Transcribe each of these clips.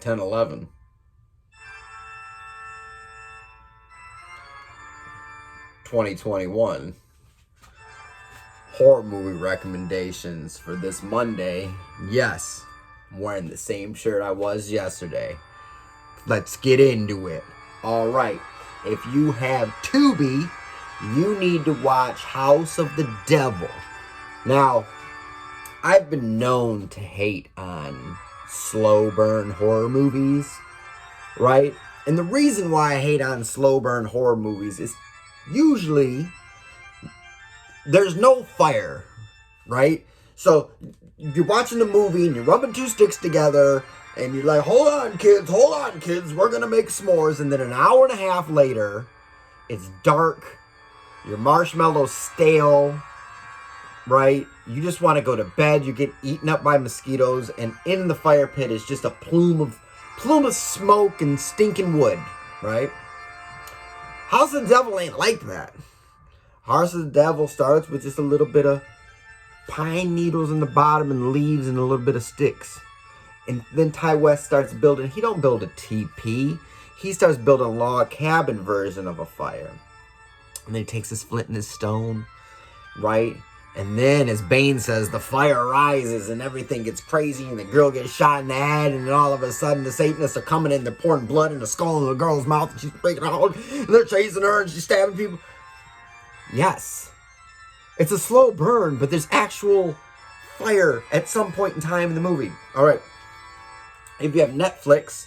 10-11. (2021) horror movie recommendations for this Monday. Yes, I'm wearing the same shirt I was yesterday. Let's get into it. All right. If you have Tubi, you need to watch House of the Devil. Now, I've been known to hate on slow burn horror movies, right? And the reason why I hate on slow burn horror movies is usually there's no fire, right? So you're watching the movie and you're rubbing two sticks together and you're like, hold on, kids, we're going to make s'mores. And then an hour and a half later, it's dark, your marshmallow's stale, right? You just want to go to bed. You get eaten up by mosquitoes, and in the fire pit is just a plume of smoke and stinking wood, right? House of the Devil ain't like that. House of the Devil starts with just a little bit of pine needles in the bottom and leaves and a little bit of sticks. And then Ty West starts building. He don't build a teepee. He starts building a log cabin version of a fire. And then he takes his flint and his stone, right? And then, as Bane says, the fire rises and everything gets crazy and the girl gets shot in the head, and then all of a sudden the Satanists are coming in, they're pouring blood in the skull of the girl's mouth and she's breaking out and they're chasing her and she's stabbing people. Yes. It's a slow burn, but there's actual fire at some point in time in the movie. All right. If you have Netflix,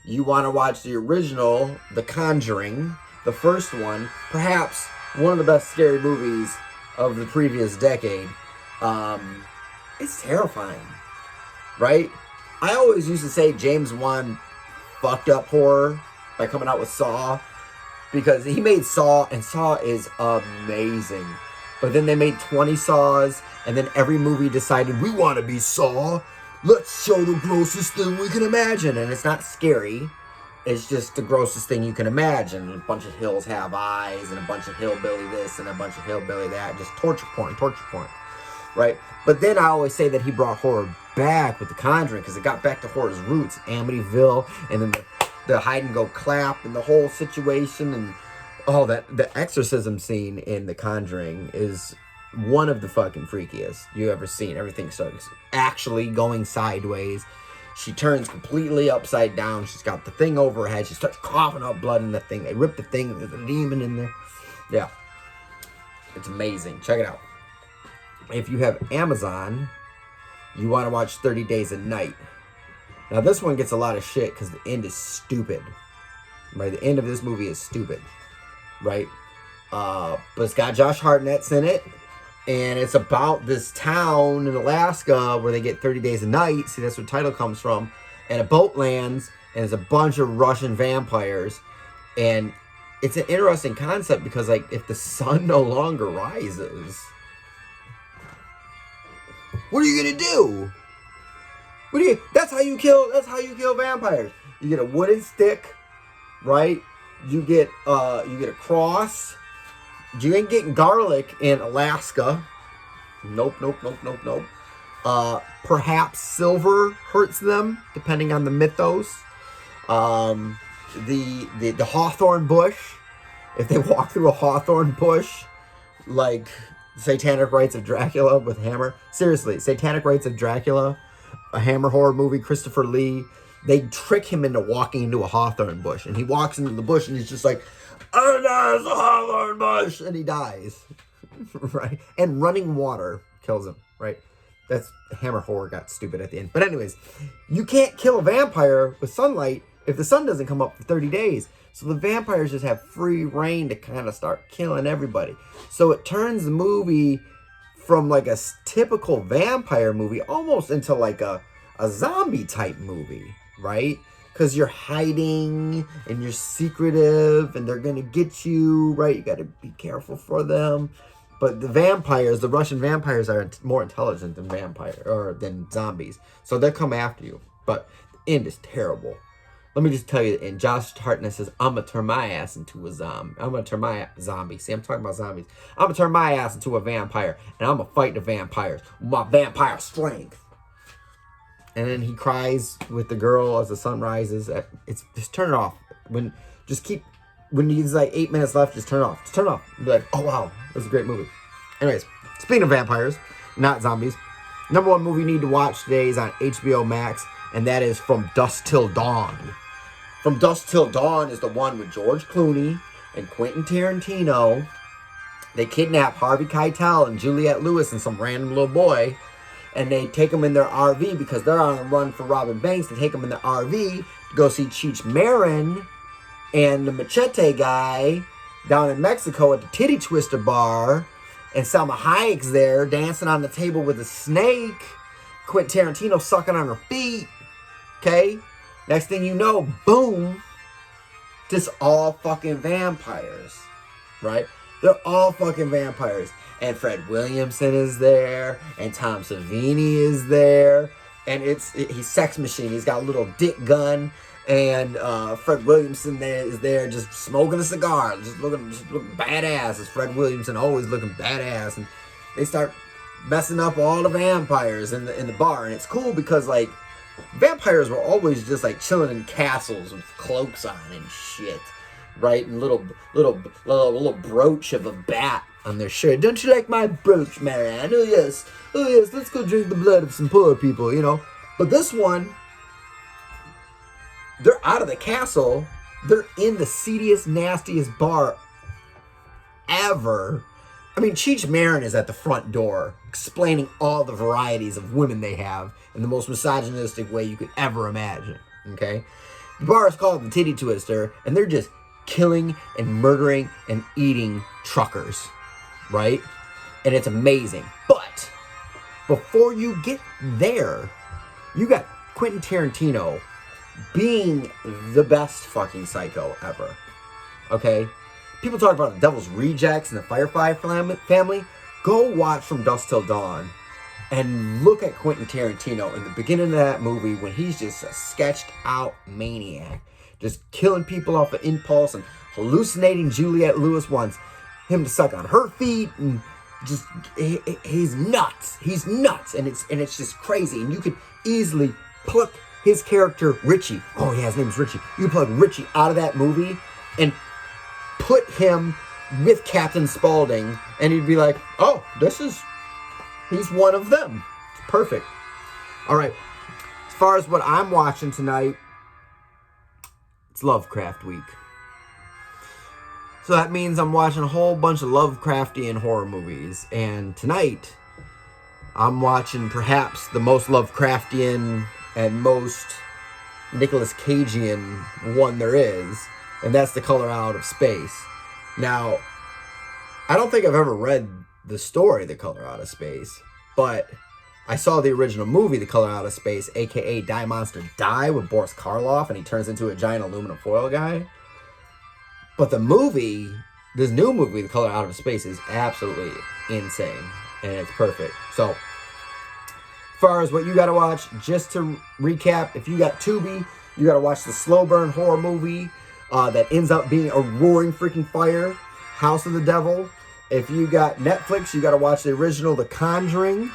you want to watch the original, The Conjuring, the first one, perhaps one of the best scary movies of the previous decade. It's terrifying, right? I always used to say James Wan fucked up horror by coming out with Saw, because he made Saw, and Saw is amazing. But then they made 20 Saws, and then every movie decided, we want to be Saw. Let's show the grossest thing we can imagine. And it's not scary. It's just the grossest thing you can imagine. A bunch of hills have eyes, and a bunch of hillbilly this, and a bunch of hillbilly that. Just torture porn, right? But then I always say that he brought horror back with The Conjuring, because it got back to horror's roots. Amityville, and then the hide and go clap, and the whole situation, and the exorcism scene in The Conjuring is one of the fucking freakiest you ever seen. Everything starts actually going sideways. She turns completely upside down. She's got the thing over her head. She starts coughing up blood in the thing. They rip the thing. There's a demon in there. Yeah. It's amazing. Check it out. If you have Amazon, you want to watch 30 Days a Night. Now, this one gets a lot of shit because the end is stupid. Right? The end of this movie is stupid. Right? But it's got Josh Hartnett's in it. And it's about this town in Alaska where they get 30 days a night. See, that's where the title comes from. And a boat lands, and there's a bunch of Russian vampires. And it's an interesting concept because, like, if the sun no longer rises, what are you gonna do? That's how you kill vampires. You get a wooden stick, right? You get a cross. You ain't getting garlic in Alaska. Nope. Perhaps silver hurts them, depending on the mythos. The hawthorn bush. If they walk through a hawthorn bush, like Satanic Rites of Dracula with Hammer. Seriously, Satanic Rites of Dracula, a Hammer horror movie, Christopher Lee. They trick him into walking into a hawthorn bush, and he walks into the bush, and he's just like, oh no, it's a hawthorn bush, and he dies, right? And running water kills him, right? That's Hammer horror got stupid at the end. But anyways, you can't kill a vampire with sunlight if the sun doesn't come up for 30 days. So the vampires just have free reign to kind of start killing everybody. So it turns the movie from like a typical vampire movie almost into like a zombie type movie, right? Because you're hiding and you're secretive and they're going to get you, right? You got to be careful for them. But the Russian vampires are more intelligent than zombies. So they'll come after you. But the end is terrible. Let me just tell you, and Josh Hartnett says, I'm going to turn my ass into a zombie. I'm going to turn my zombie. See, I'm talking about zombies. I'm going to turn my ass into a vampire. And I'm going to fight the vampires with my vampire strength. And then he cries with the girl as the sun rises. It's just turn it off. When he's like 8 minutes left, just turn it off. Just turn it off. Be like, oh wow, that was a great movie. Anyways, speaking of vampires, not zombies, number one movie you need to watch today is on HBO Max, and that is From Dusk Till Dawn. From Dusk Till Dawn is the one with George Clooney and Quentin Tarantino. They kidnap Harvey Keitel and Juliette Lewis and some random little boy, and they take them in their RV because they're on a run for robbing banks. They take them in the RV to go see Cheech Marin and the Machete guy down in Mexico at the Titty Twister bar, and Salma Hayek's there dancing on the table with a snake. Quentin Tarantino sucking on her feet. Okay? Next thing you know, boom, just all fucking vampires, right? They're all fucking vampires. And Fred Williamson is there, and Tom Savini is there, and he's Sex Machine. He's got a little dick gun, and Fred Williamson is there just smoking a cigar, just looking badass. As Fred Williamson always looking badass, and they start messing up all the vampires in the bar, and it's cool because like vampires were always just like chilling in castles with cloaks on and shit, right? And little brooch of a bat on their shirt. Don't you like my brooch, Marianne? Oh yes, let's go drink the blood of some poor people, you know. But this one, they're out of the castle. They're in the seediest, nastiest bar ever. I mean, Cheech Marin is at the front door explaining all the varieties of women they have in the most misogynistic way you could ever imagine, okay? The bar is called the Titty Twister, and they're just killing and murdering and eating truckers, right? And it's amazing. But before you get there, you got Quentin Tarantino being the best fucking psycho ever, okay? People talk about the Devil's Rejects and the Firefly family. Go watch From Dusk Till Dawn and look at Quentin Tarantino in the beginning of that movie when he's just a sketched out maniac, just killing people off of impulse and hallucinating Juliette Lewis wants him to suck on her feet, and just he's nuts. He's nuts, and it's just crazy. And you could easily pluck his character Richie. Oh yeah, his name's Richie. You could pluck Richie out of that movie and put him with Captain Spaulding, and he'd be like, oh, he's one of them. It's perfect. All right. As far as what I'm watching tonight, it's Lovecraft Week. So that means I'm watching a whole bunch of Lovecraftian horror movies. And tonight, I'm watching perhaps the most Lovecraftian and most Nicolas Cagean one there is, and that's The Color Out of Space. Now, I don't think I've ever read the story The Color Out of Space, but I saw the original movie The Color Out of Space, aka Die Monster Die, with Boris Karloff, and he turns into a giant aluminum foil guy. But the movie, this new movie, The Color Out of Space, is absolutely insane, and it's perfect. So, as far as what you gotta watch, just to recap, if you got Tubi, you gotta watch the slow burn horror movie that ends up being a roaring freaking fire, House of the Devil. If you got Netflix, you gotta watch the original The Conjuring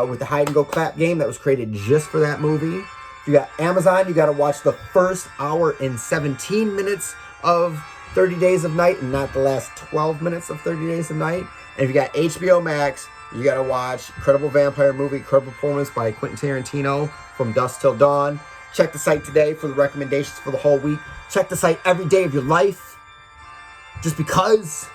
with the hide and go clap game that was created just for that movie. If you got Amazon, you gotta watch the first hour and 17 minutes of 30 Days of Night and not the last 12 minutes of 30 Days of Night. And if you got HBO Max, you gotta watch Incredible Vampire Movie, incredible performance by Quentin Tarantino, From Dusk Till Dawn. Check the site today for the recommendations for the whole week. Check the site every day of your life. Just because.